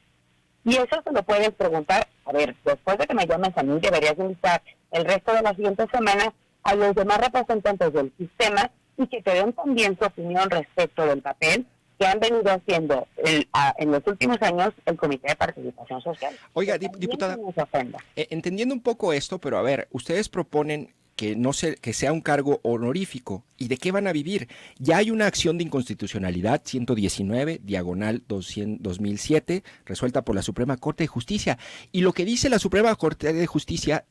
Speaker 4: Y eso se lo puedes preguntar, a ver, después de que me llames a mí, deberías invitar el resto de las siguientes semanas a los demás representantes del sistema y que te den también su opinión respecto del papel que han venido haciendo en los últimos años el Comité de Participación Social.
Speaker 1: Oiga, diputada, entendiendo un poco esto, pero a ver, ustedes proponen que sea un cargo honorífico. ¿Y de qué van a vivir? Ya hay una acción de inconstitucionalidad 119, diagonal 2007, resuelta por la Suprema Corte de Justicia. Y lo que dice la Suprema Corte de Justicia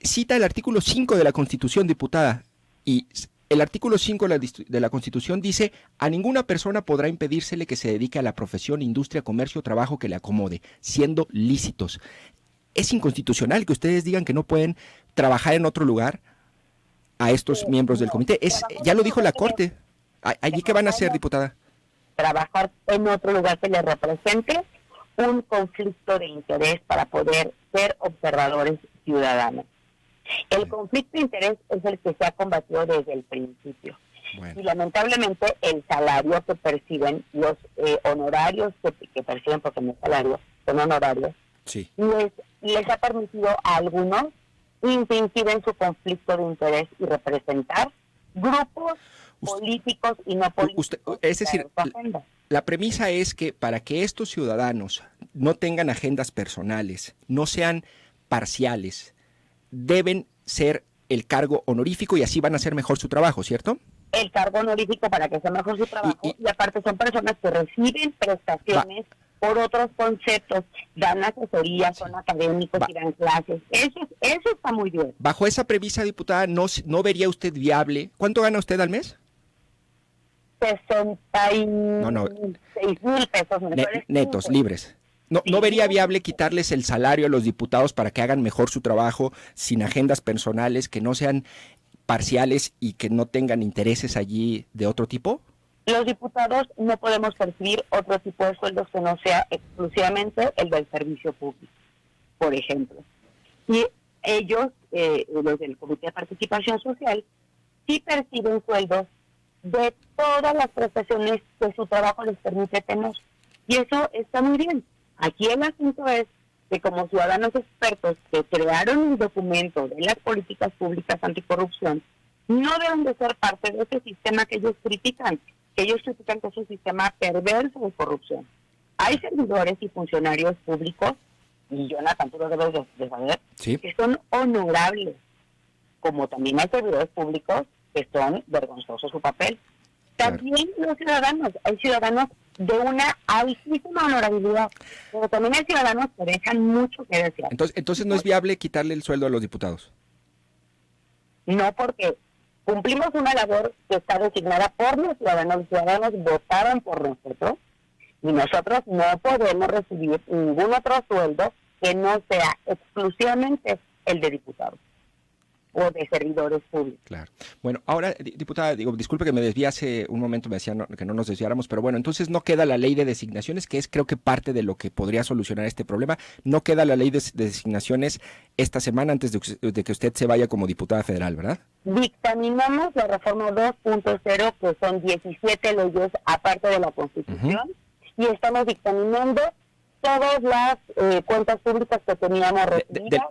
Speaker 1: cita el artículo 5 de la Constitución, diputada. Y el artículo 5 de la Constitución dice: a ninguna persona podrá impedírsele que se dedique a la profesión, industria, comercio o trabajo que le acomode, siendo lícitos. ¿Es inconstitucional que ustedes digan que no pueden trabajar en otro lugar a estos miembros del comité? Ya lo dijo la Corte. ¿Allí qué van a hacer, diputada?
Speaker 4: Trabajar en otro lugar que les represente un conflicto de interés para poder ser observadores ciudadanos. El conflicto de interés es el que se ha combatido desde el principio. Bueno. Y lamentablemente el salario que perciben, los honorarios que perciben, porque no es salario, son honorarios,
Speaker 1: sí,
Speaker 4: les ha permitido a algunos infringir en su conflicto de interés y representar grupos políticos y no políticos.
Speaker 1: Es decir, la premisa es que para que estos ciudadanos no tengan agendas personales, no sean parciales, deben ser el cargo honorífico y así van a hacer mejor su trabajo, ¿cierto?
Speaker 4: El cargo honorífico para que sea mejor su trabajo y aparte son personas que reciben prestaciones por otros conceptos, dan asesoría, son académicos y dan clases. Eso está muy bien.
Speaker 1: Bajo esa premisa, diputada, ¿no vería usted viable? ¿Cuánto gana usted al mes?
Speaker 4: 66,000 pesos mensuales.
Speaker 1: Netos, libres. ¿No vería viable quitarles el salario a los diputados para que hagan mejor su trabajo sin agendas personales, que no sean parciales y que no tengan intereses allí de otro tipo?
Speaker 4: Los diputados no podemos percibir otro tipo de sueldos que no sea exclusivamente el del servicio público, por ejemplo. Y ellos, los del Comité de Participación Social, sí perciben sueldos de todas las prestaciones que su trabajo les permite tener. Y eso está muy bien. Aquí el asunto es que como ciudadanos expertos que crearon el documento de las políticas públicas anticorrupción, no deben de ser parte de ese sistema que ellos critican que es un sistema perverso de corrupción. Hay servidores y funcionarios públicos, y Jonathan, tú lo debes de saber,
Speaker 1: ¿sí?,
Speaker 4: que son honorables, como también hay servidores públicos que son vergonzosos su papel. También los ciudadanos, hay ciudadanos de una altísima honorabilidad, pero también hay ciudadanos que dejan mucho que desear.
Speaker 1: Entonces no es viable quitarle el sueldo a los diputados.
Speaker 4: No, porque cumplimos una labor que está designada por los ciudadanos votaron por nosotros, y nosotros no podemos recibir ningún otro sueldo que no sea exclusivamente el de diputados o de servidores públicos.
Speaker 1: Claro. Bueno, ahora, diputada, disculpe que me desvié hace un momento, me decía que no nos desviáramos, pero bueno, entonces no queda la ley de designaciones, que es creo que parte de lo que podría solucionar este problema. No queda la ley de designaciones esta semana antes de que usted se vaya como diputada federal, ¿verdad?
Speaker 4: Dictaminamos la reforma 2.0, que son 17 leyes aparte de la Constitución, y estamos dictaminando todas las cuentas públicas que teníamos recibidas.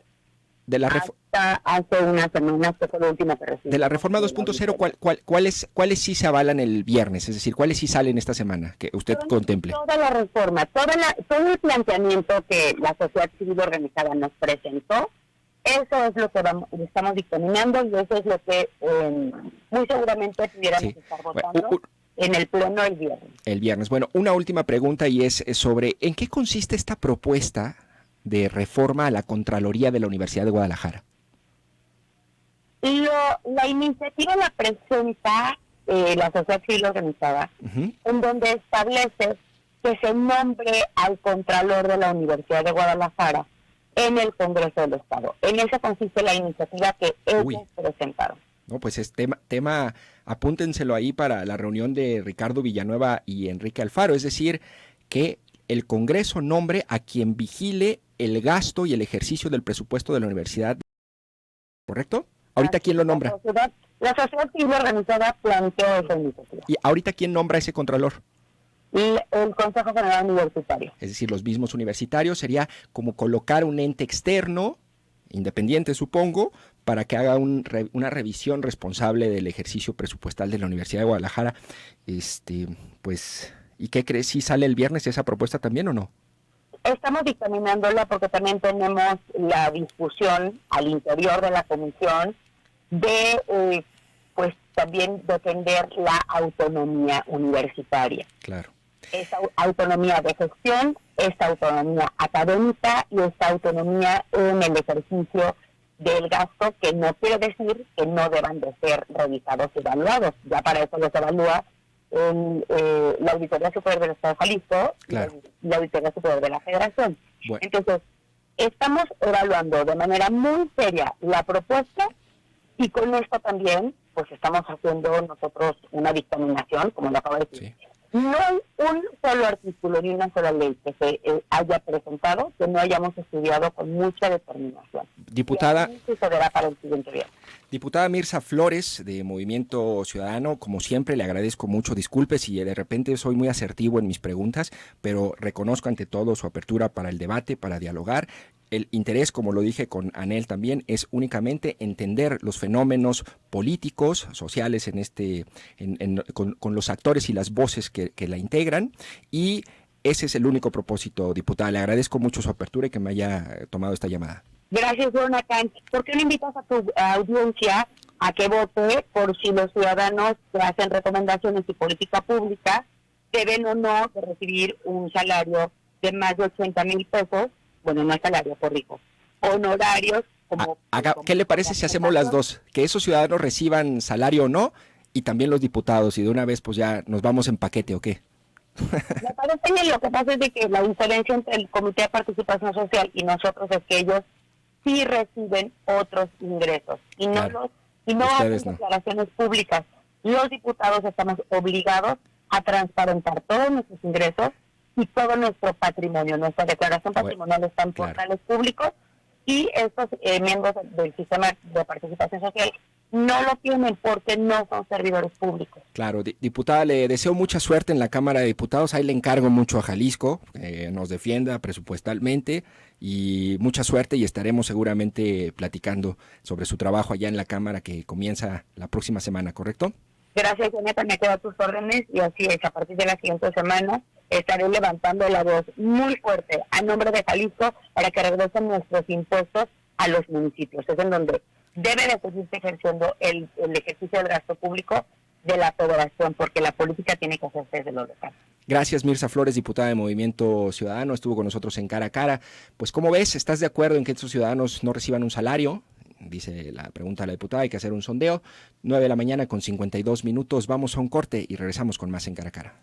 Speaker 4: Hasta hace unas semanas, que fue lo último que recibimos.
Speaker 1: De la reforma 2.0, ¿cuáles sí se avalan el viernes? Es decir, ¿cuáles sí salen esta semana que usted contemple?
Speaker 4: Toda la reforma, todo el planteamiento que la sociedad civil organizada nos presentó, eso es lo que estamos dictaminando, y eso es lo que muy seguramente pudiéramos estar votando en el pleno el viernes. El viernes.
Speaker 1: Bueno, una última pregunta, y es sobre ¿en qué consiste esta propuesta de reforma a la Contraloría de la Universidad de Guadalajara?
Speaker 4: La iniciativa la presenta la sociedad civil organizada, en donde establece que se nombre al Contralor de la Universidad de Guadalajara en el Congreso del Estado. En eso consiste la iniciativa que ellos presentaron.
Speaker 1: No, pues es tema, apúntenselo ahí para la reunión de Ricardo Villanueva y Enrique Alfaro, es decir, que el Congreso nombre a quien vigile el gasto y el ejercicio del presupuesto de la universidad. ¿Correcto? ¿Ahorita quién lo nombra?
Speaker 4: La sociedad civil organizada planteó esa iniciativa.
Speaker 1: ¿Y ahorita quién nombra a ese contralor?
Speaker 4: El Consejo General Universitario.
Speaker 1: Es decir, los mismos universitarios. Sería como colocar un ente externo, independiente supongo, para que haga una revisión responsable del ejercicio presupuestal de la Universidad de Guadalajara. Pues, ¿y qué crees? ¿Sí sale el viernes esa propuesta también o no?
Speaker 4: Estamos dictaminándola porque también tenemos la discusión al interior de la comisión de, pues también defender la autonomía universitaria.
Speaker 1: Claro.
Speaker 4: Esta autonomía de gestión, esta autonomía académica y esta autonomía en el ejercicio del gasto, que no quiere decir que no deban de ser revisados y evaluados. Ya para eso los evalúa la Auditoría Superior del Estado de Jalisco, claro, y la Auditoría Superior de la Federación. Bueno. Entonces, estamos evaluando de manera muy seria la propuesta, y con esto también pues estamos haciendo nosotros una dictaminación, como lo acabo de decir. Sí. No hay un solo artículo ni una sola ley que se haya presentado que no hayamos estudiado con mucha determinación.
Speaker 1: Diputada,
Speaker 4: y sucederá para el siguiente día.
Speaker 1: Diputada Mirza Flores, de Movimiento Ciudadano, como siempre le agradezco mucho. Disculpe si de repente soy muy asertivo en mis preguntas, pero reconozco ante todo su apertura para el debate, para dialogar. El interés, como lo dije con Anel también, es únicamente entender los fenómenos políticos, sociales con los actores y las voces que la integran, y ese es el único propósito, diputada. Le agradezco mucho su apertura y que me haya tomado esta llamada.
Speaker 4: Gracias, Jonathan. ¿Por qué no invitas a tu audiencia a que vote por si los ciudadanos que hacen recomendaciones y política pública deben o no de recibir un salario de más de 80,000 pesos? Bueno, no es salario, por rico. Honorarios como...
Speaker 1: ¿Qué le parece si hacemos las dos? Que esos ciudadanos reciban salario o no, y también los diputados, y de una vez pues ya nos vamos en paquete, ¿o qué?
Speaker 4: Me parece que lo que pasa es de que la diferencia entre el Comité de Participación Social y nosotros es que ellos sí reciben otros ingresos y
Speaker 1: claro,
Speaker 4: no hacen declaraciones públicas. Los diputados estamos obligados a transparentar todos nuestros ingresos y todo nuestro patrimonio. Nuestra declaración patrimonial está en portales públicos, y estos miembros del sistema de participación social no lo tienen porque no son servidores públicos.
Speaker 1: Claro, diputada, le deseo mucha suerte en la Cámara de Diputados. Ahí le encargo mucho a Jalisco, nos defienda presupuestalmente, y mucha suerte, y estaremos seguramente platicando sobre su trabajo allá en la Cámara, que comienza la próxima semana, ¿correcto?
Speaker 4: Gracias, Jonathan, me quedo a tus órdenes, y así es, a partir de la siguiente semana estaré levantando la voz muy fuerte a nombre de Jalisco para que regresen nuestros impuestos a los municipios. Es en donde debe de seguirse ejerciendo el ejercicio del gasto público de la federación, porque la política tiene que hacerse desde lo local.
Speaker 1: Gracias, Mirza Flores, diputada de Movimiento Ciudadano, estuvo con nosotros en Cara a Cara. Pues, ¿cómo ves? ¿Estás de acuerdo en que estos ciudadanos no reciban un salario? Dice la pregunta de la diputada, hay que hacer un sondeo. 9 de la mañana con 52 minutos, vamos a un corte y regresamos con más en Cara a Cara.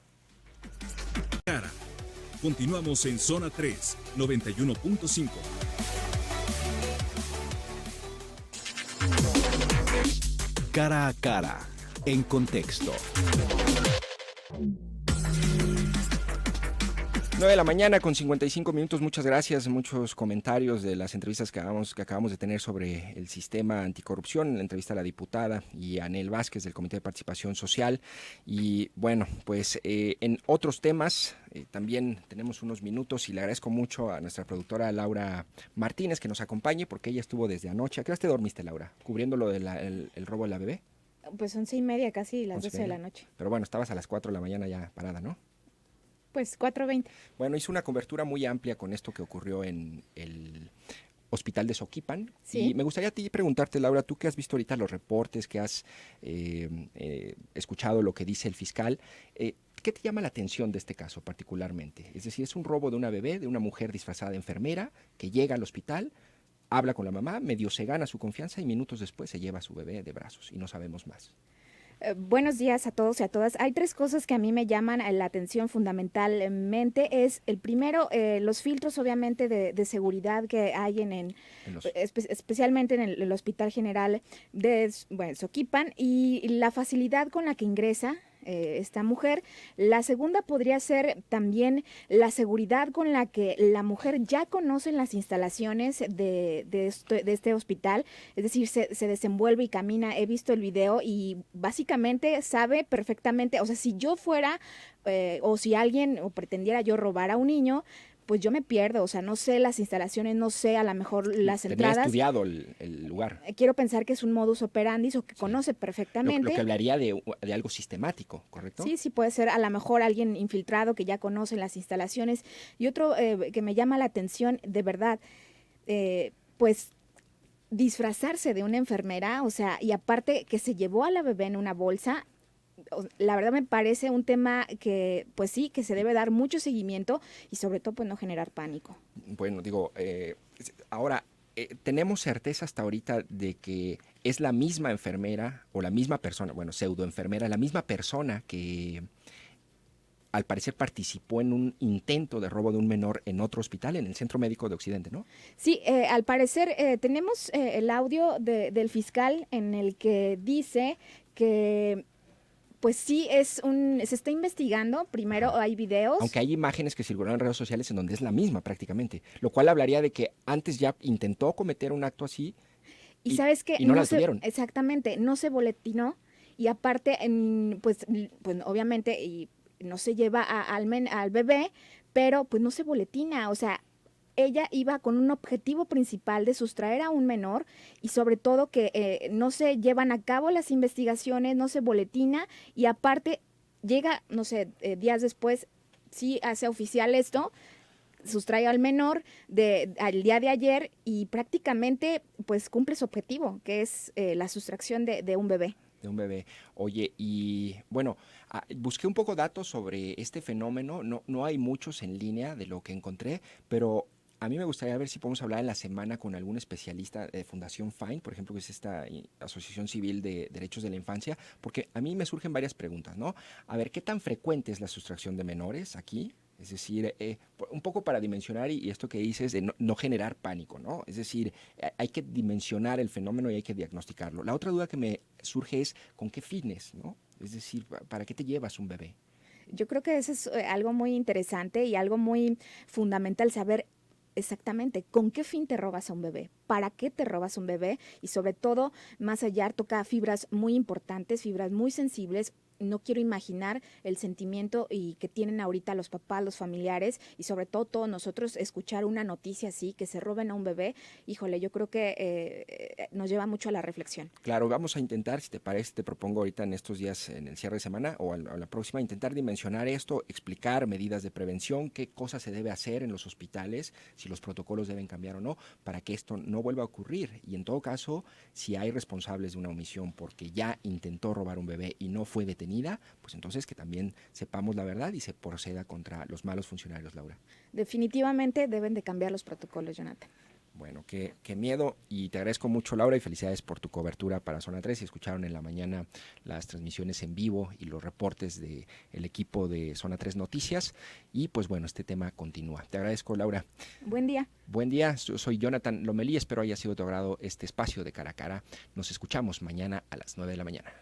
Speaker 2: Continuamos en Zona 3, 91.5.
Speaker 5: Cara a Cara, en contexto.
Speaker 1: 9 de la mañana con 55 minutos, muchas gracias, muchos comentarios de las entrevistas que acabamos de tener sobre el sistema anticorrupción, la entrevista a la diputada y a Anel Vázquez del Comité de Participación Social. Y bueno, pues en otros temas también tenemos unos minutos y le agradezco mucho a nuestra productora Laura Martínez que nos acompañe porque ella estuvo desde anoche. ¿A qué hora te dormiste, Laura? ¿Cubriendo lo del el robo de la bebé?
Speaker 6: Pues 11:30, casi las 12 de la
Speaker 1: 11:30.
Speaker 6: noche.
Speaker 1: Pero bueno, estabas a las 4 de la mañana ya parada, ¿no?
Speaker 6: Pues 4:20.
Speaker 1: Bueno, hizo una cobertura muy amplia con esto que ocurrió en el hospital de Soquipan.
Speaker 6: Sí.
Speaker 1: Y me gustaría a ti preguntarte, Laura, tú que has visto ahorita los reportes, que has escuchado lo que dice el fiscal, ¿qué te llama la atención de este caso particularmente? Es decir, es un robo de una bebé, de una mujer disfrazada de enfermera, que llega al hospital, habla con la mamá, medio se gana su confianza y minutos después se lleva a su bebé de brazos y no sabemos más.
Speaker 6: Buenos días a todos y a todas. Hay tres cosas que a mí me llaman la atención fundamentalmente. Es el primero, los filtros obviamente de seguridad que hay especialmente en el Hospital General de Soquipan y la facilidad con la que ingresa esta mujer. La segunda podría ser también la seguridad con la que la mujer ya conoce las instalaciones de este hospital, es decir, se desenvuelve y camina. He visto el video y básicamente sabe perfectamente, o sea, si yo fuera o si alguien o pretendiera yo robar a un niño, pues yo me pierdo, o sea, no sé las instalaciones, no sé a lo mejor las entradas.
Speaker 1: Tenía estudiado el lugar.
Speaker 6: Quiero pensar que es un modus operandi o que conoce perfectamente.
Speaker 1: Lo que hablaría de algo sistemático, ¿correcto?
Speaker 6: Sí, puede ser a lo mejor alguien infiltrado que ya conoce las instalaciones. Y otro que me llama la atención, de verdad, pues disfrazarse de una enfermera, o sea, y aparte que se llevó a la bebé en una bolsa. La verdad me parece un tema que, pues sí, que se debe dar mucho seguimiento y sobre todo pues no generar pánico.
Speaker 1: Bueno, digo, ahora, ¿tenemos certeza hasta ahorita de que es la misma enfermera o la misma persona, bueno, pseudoenfermera, la misma persona que al parecer participó en un intento de robo de un menor en otro hospital, en el Centro Médico de Occidente, ¿no?
Speaker 6: Sí, al parecer tenemos el audio del fiscal en el que dice que pues sí, se está investigando. Primero hay videos.
Speaker 1: Aunque hay imágenes que circularon en redes sociales en donde es la misma prácticamente, lo cual hablaría de que antes ya intentó cometer un acto así
Speaker 6: y ¿sabes qué?
Speaker 1: Y no la tuvieron.
Speaker 6: Exactamente, no se boletinó y aparte, pues obviamente y no se lleva al bebé, pero pues no se boletina, o sea, ella iba con un objetivo principal de sustraer a un menor y sobre todo que no se llevan a cabo las investigaciones, no se boletina y aparte llega, no sé, días después, sí hace oficial esto, sustrae al menor al día de ayer y prácticamente pues cumple su objetivo, que es la sustracción de un bebé.
Speaker 1: De un bebé. Oye, y bueno, busqué un poco datos sobre este fenómeno, no hay muchos en línea de lo que encontré, pero a mí me gustaría ver si podemos hablar en la semana con algún especialista de Fundación FIND, por ejemplo, que es esta Asociación Civil de Derechos de la Infancia, porque a mí me surgen varias preguntas, ¿no? A ver, ¿qué tan frecuente es la sustracción de menores aquí? Es decir, un poco para dimensionar y esto que dices de no generar pánico, ¿no? Es decir, hay que dimensionar el fenómeno y hay que diagnosticarlo. La otra duda que me surge es, ¿con qué fines, no? Es decir, ¿para qué te llevas un bebé?
Speaker 6: Yo creo que eso es algo muy interesante y algo muy fundamental, saber exactamente con qué fin te robas a un bebé, para qué te robas un bebé y sobre todo, más allá, toca fibras muy importantes, fibras muy sensibles, no quiero imaginar el sentimiento y que tienen ahorita los papás, los familiares y sobre todo todos nosotros escuchar una noticia así, que se roben a un bebé. Híjole, yo creo que nos lleva mucho a la reflexión.
Speaker 1: Claro, vamos a intentar, si te parece, te propongo ahorita en estos días, en el cierre de semana o a la próxima, intentar dimensionar esto, explicar medidas de prevención, qué cosas se debe hacer en los hospitales, si los protocolos deben cambiar o no, para que esto no vuelva a ocurrir. Y en todo caso, si hay responsables de una omisión porque ya intentó robar un bebé y no fue detenida, pues entonces que también sepamos la verdad y se proceda contra los malos funcionarios, Laura.
Speaker 6: Definitivamente deben de cambiar los protocolos, Jonathan.
Speaker 1: Bueno, qué miedo, y te agradezco mucho, Laura, y felicidades por tu cobertura para Zona 3. Si escucharon en la mañana las transmisiones en vivo y los reportes del equipo de Zona 3 Noticias, y pues bueno, este tema continúa. Te agradezco, Laura.
Speaker 6: Buen día.
Speaker 1: Buen día, yo soy Jonathan Lomelí, espero haya sido de tu agrado este espacio de Cara a Cara. Nos escuchamos mañana a las 9 de la mañana.